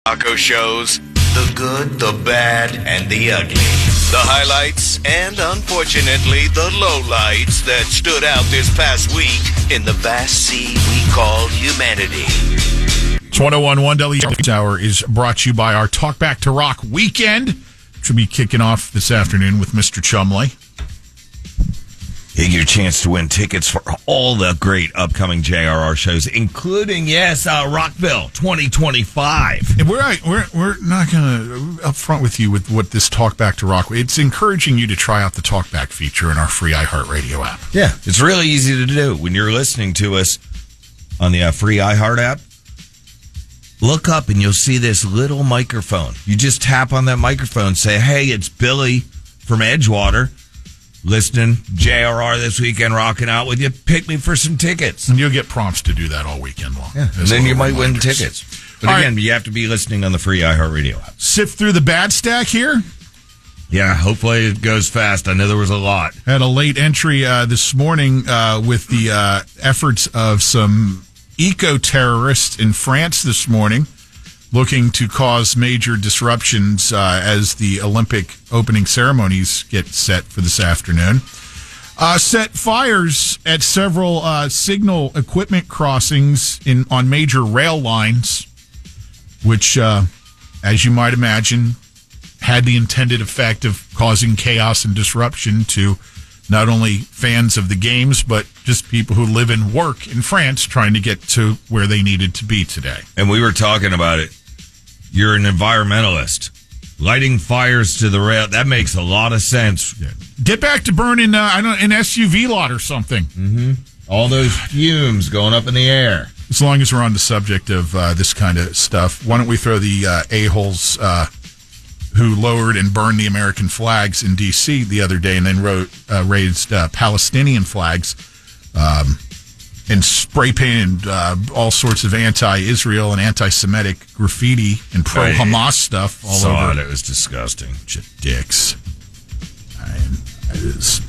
Taco shows, the good, the bad, and the ugly. The highlights and, unfortunately, the lowlights that stood out this past week in the vast sea we call humanity. 1011 WH Hour is brought to you by our Talk Back to Rock weekend, which will be kicking off this afternoon with Mr. Chumley. You get your chance to win tickets for all the great upcoming JRR shows, including, Rockville 2025. And we're not going to up front with you with what this Talk Back to Rock. It's encouraging you to try out the Talk Back feature in our free iHeartRadio app. Yeah, it's really easy to do. When you're listening to us on the free iHeart app, look up and you'll see this little microphone. You just tap on that microphone, say, hey, it's Billy from Edgewater. Listening, JRR this weekend, rocking out with you. Pick me for some tickets. And you'll get prompts to do that all weekend long. Yeah. And then you might win tickets. But all again, you have to be listening on the free iHeartRadio app. Sift through the bad stack here. Yeah, hopefully it goes fast. I know there was a lot. Had a late entry this morning with the efforts of some eco-terrorists in France this morning, looking to cause major disruptions as the Olympic opening ceremonies get set for this afternoon. Set fires at several signal equipment crossings on major rail lines, which, as you might imagine, had the intended effect of causing chaos and disruption to not only fans of the games, but just people who live and work in France trying to get to where they needed to be today. And we were talking about it. You're an environmentalist. Lighting fires to the rail, that makes a lot of sense. Yeah. Get back to burning an SUV lot or something. Mm-hmm. All those fumes going up in the air. As long as we're on the subject of this kind of stuff, why don't we throw the a-holes who lowered and burned the American flags in D.C. the other day and then raised Palestinian flags and spray painted all sorts of anti-Israel and anti-Semitic graffiti and pro-Hamas stuff all over. It was disgusting. Dicks. It is.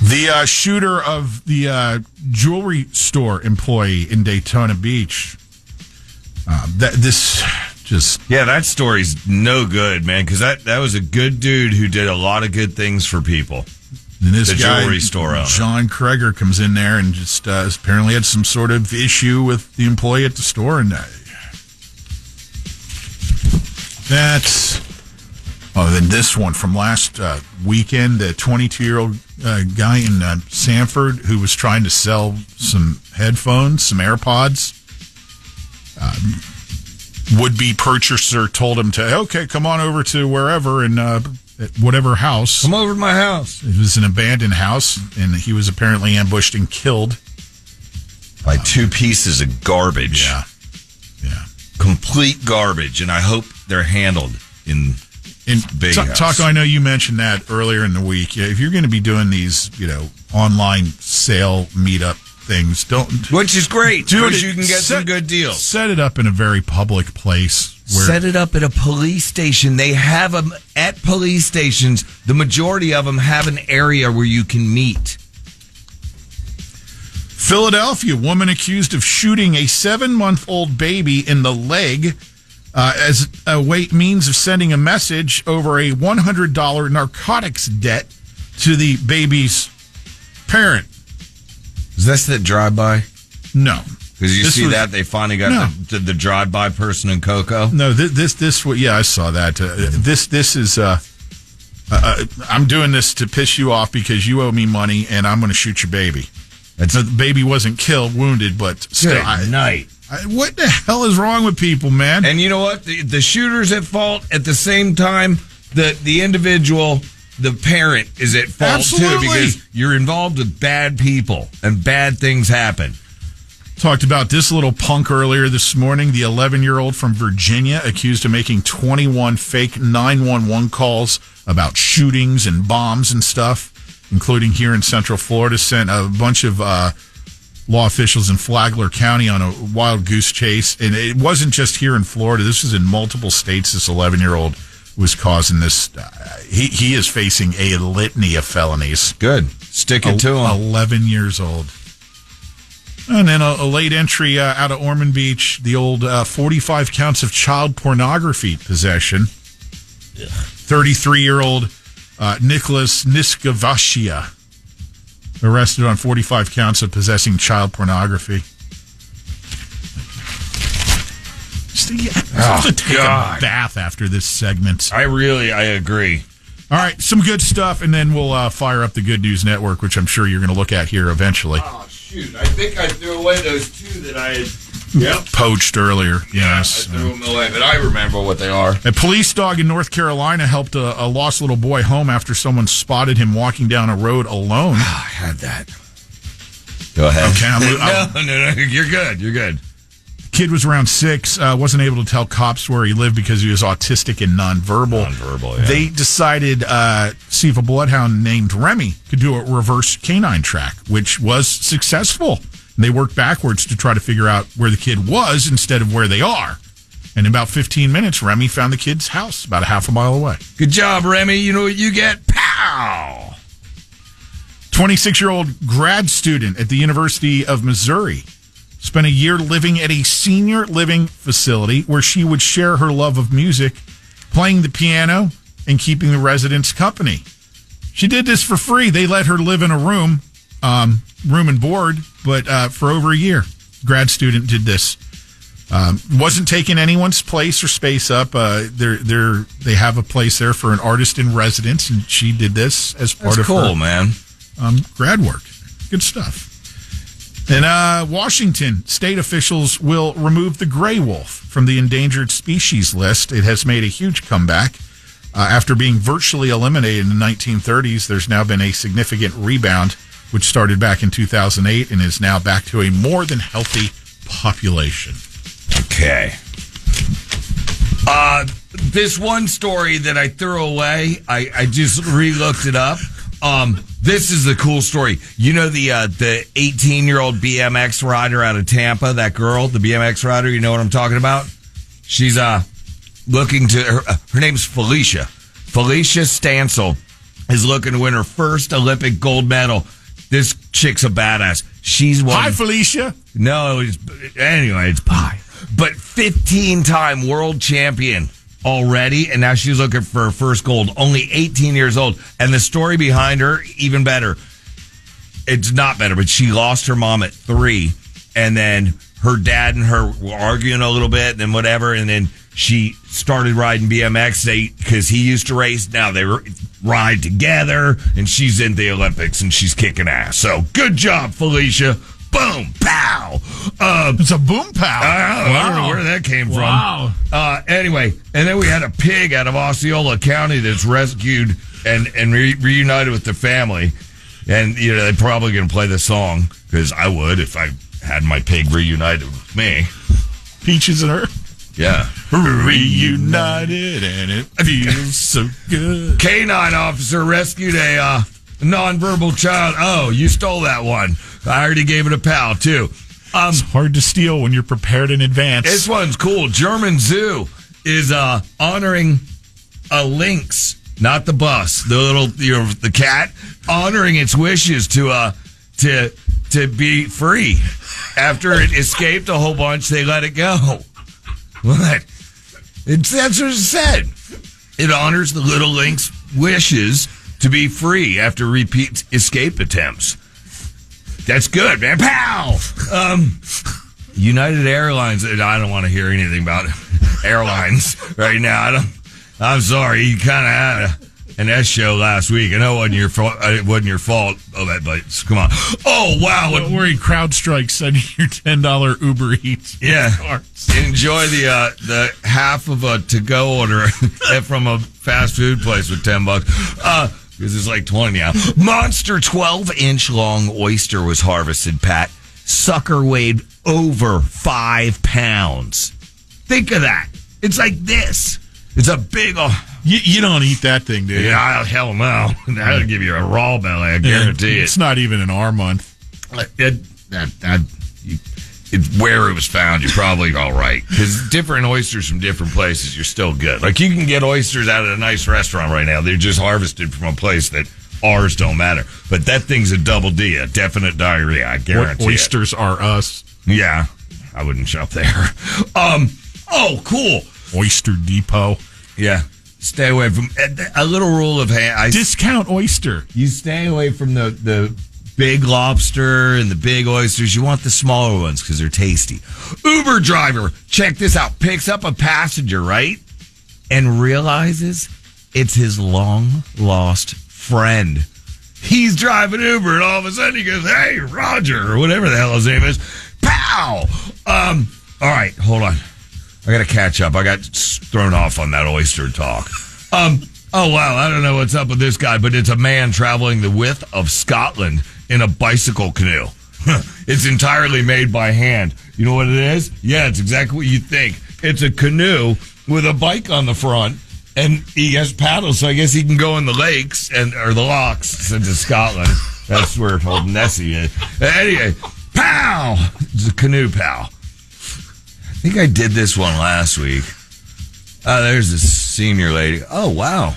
The shooter of the jewelry store employee in Daytona Beach. That story's no good, man, because that was a good dude who did a lot of good things for people. And this jewelry store owner, John Kreger, comes in there and just apparently had some sort of issue with the employee at the store. And then this one from last weekend, the 22-year-old guy in Sanford who was trying to sell some headphones, some AirPods. Would-be purchaser told him to, okay, come on over to wherever and whatever house. Come over to my house. It was an abandoned house, and he was apparently ambushed and killed by two pieces of garbage. Yeah. Complete garbage, and I hope they're handled in big house. Taco, I know you mentioned that earlier in the week. If you're going to be doing these, online sale meetup things, which is great, because you can get some good deals. Set it up in a very public place. Set it up at a police station. They have them at police stations. The majority of them have an area where you can meet. Philadelphia, woman accused of shooting a 7-month-old baby in the leg as a means of sending a message over a $100 narcotics debt to the baby's parent. Is this the drive-by? No. Because that they finally got the drive-by person in Cocoa. No, I saw that. This is I'm doing this to piss you off because you owe me money and I'm going to shoot your baby. The baby wasn't killed, wounded, but still. What the hell is wrong with people, man? And you know what? The shooter's at fault. At the same time, the individual, the parent, is at fault too, because you're involved with bad people and bad things happen. Talked about this little punk earlier this morning. The 11-year-old from Virginia accused of making 21 fake 911 calls about shootings and bombs and stuff, including here in Central Florida. Sent a bunch of law officials in Flagler County on a wild goose chase. And it wasn't just here in Florida. This was in multiple states. This 11-year-old was causing this. He is facing a litany of felonies. Good. Stick it to him. 11 years old. And then a late entry out of Ormond Beach, the old 45 counts of child pornography possession. 33-year-old Nicholas Niskavashia arrested on 45 counts of possessing child pornography. I have to take a bath after this segment. I agree. All right, some good stuff, and then we'll fire up the Good News Network, which I'm sure you're going to look at here eventually. Oh, shoot. I think I threw away those two that I had poached earlier. Yes. I threw them away, but I remember what they are. A police dog in North Carolina helped a lost little boy home after someone spotted him walking down a road alone. I had that. Go ahead. Okay, No, you're good. You're good. Kid was around 6, wasn't able to tell cops where he lived because he was autistic and nonverbal. Nonverbal, yeah. They decided see if a bloodhound named Remy could do a reverse canine track, which was successful. And they worked backwards to try to figure out where the kid was instead of where they are. And in about 15 minutes, Remy found the kid's house about a half a mile away. Good job, Remy. You know what you get? Pow! 26-year-old grad student at the University of Missouri spent a year living at a senior living facility where she would share her love of music, playing the piano, and keeping the residents company. She did this for free. They let her live in a room and board, but for over a year. Grad student did this. Wasn't taking anyone's place or space up. They have a place there for an artist in residence, and she did this as part of her man. Grad work. Good stuff. In Washington, state officials will remove the gray wolf from the endangered species list. It has made a huge comeback. After being virtually eliminated in the 1930s, there's now been a significant rebound, which started back in 2008 and is now back to a more than healthy population. Okay. This one story that I threw away, I just re-looked it up. This is the cool story. You know the 18-year-old BMX rider out of Tampa, that girl, the BMX rider, you know what I'm talking about? She's looking to, her name's Felicia. Felicia Stansel is looking to win her first Olympic gold medal. This chick's a badass. She's won. Hi, Felicia. No, anyway, it's pie. But 15-time world champion already, and now she's looking for her first gold. Only 18 years old. And the story behind her, even better. It's not better, but she lost her mom at 3, and then her dad and her were arguing a little bit, and then whatever, and then she started riding BMX because he used to race. Now they ride together, and she's in the Olympics, and she's kicking ass. So good job, Felicia. Boom, pow. It's a boom pow. I don't know where that came from. Wow. Anyway, and then we had a pig out of Osceola County that's rescued and reunited with the family. And, you know, they're probably going to play the song, because I would if I had my pig reunited with me. Peaches and her. Yeah. Reunited, and it feels so good. Canine officer rescued a nonverbal child. Oh, you stole that one. I already gave it a pal, too. It's hard to steal when you're prepared in advance. This one's cool. German Zoo is honoring a lynx, not the bus, the little, the cat, honoring its wishes to be free. After it escaped a whole bunch, they let it go. What? That's what it said. It honors the little lynx wishes to be free after repeat escape attempts. That's good, man. Pow! United Airlines. I don't want to hear anything about airlines right now. I'm sorry. You kind of had an S show last week. I know it wasn't your fault. Oh, but come on. Oh, wow. Don't worry. CrowdStrike send you your $10 Uber Eats. Yeah. Enjoy the half of a to-go order from a fast food place with $10. Because it's like 20 now. Monster 12-inch long oyster was harvested, Pat. Sucker weighed over 5 pounds. Think of that. It's like this. It's a big... You don't eat that thing, do you? Yeah, hell no. That'll give you a raw belly, I guarantee it. It's not even in our month. It's where it was found, you're probably all right. Because different oysters from different places, you're still good. Like, you can get oysters out of a nice restaurant right now. They're just harvested from a place that Ours don't matter. But that thing's a double D, a definite diarrhea. I guarantee Oysters are us. Yeah. I wouldn't shop there. Oh, cool. Oyster Depot. Yeah. Stay away from a little rule of discount oyster. You stay away from the big lobster and the big oysters. You want the smaller ones because they're tasty. Uber driver, check this out, picks up a passenger, right? And realizes it's his long lost friend. He's driving Uber and all of a sudden he goes, "Hey, Roger," or whatever the hell his name is. Pow! All right, hold on. I got to catch up. I got thrown off on that oyster talk. Oh, wow. I don't know what's up with this guy, but it's a man traveling the width of Scotland in a bicycle canoe. It's entirely made by hand. You know what it is? Yeah, it's exactly what you think. It's a canoe with a bike on the front, and he has paddles, so I guess he can go in the lakes or the locks since it's Scotland. That's where old Nessie is. Anyway, pow! It's a canoe pal. I think I did this one last week. There's this senior lady. Oh, wow.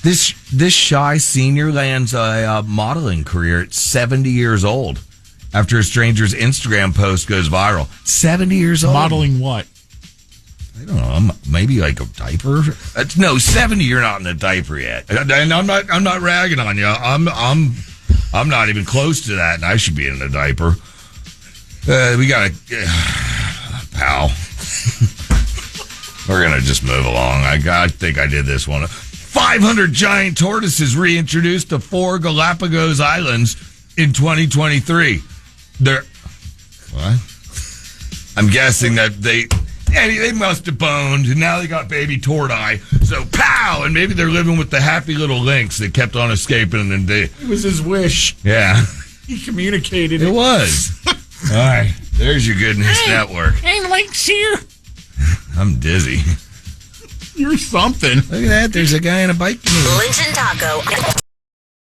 This shy senior lands a modeling career at 70 years old after a stranger's Instagram post goes viral. 70 years old. Modeling what? I don't know. Maybe like a diaper. No, 70. You're not in a diaper yet. And I'm not ragging on you. I'm not even close to that, and I should be in a diaper. We got a pal. We're gonna just move along. I think I did this one. 500 giant tortoises reintroduced to 4 Galapagos Islands in 2023. What? I'm guessing that they must have boned, and now they got baby tortoise. So, pow! And maybe they're living with the happy little lynx that kept on escaping. And it was his wish. Yeah. He communicated it. It was. All right. There's your Goodness Network. Hey, lynx here. I'm dizzy. You're something. Look at that. There's a guy in a bike canoe. Lynch and Taco.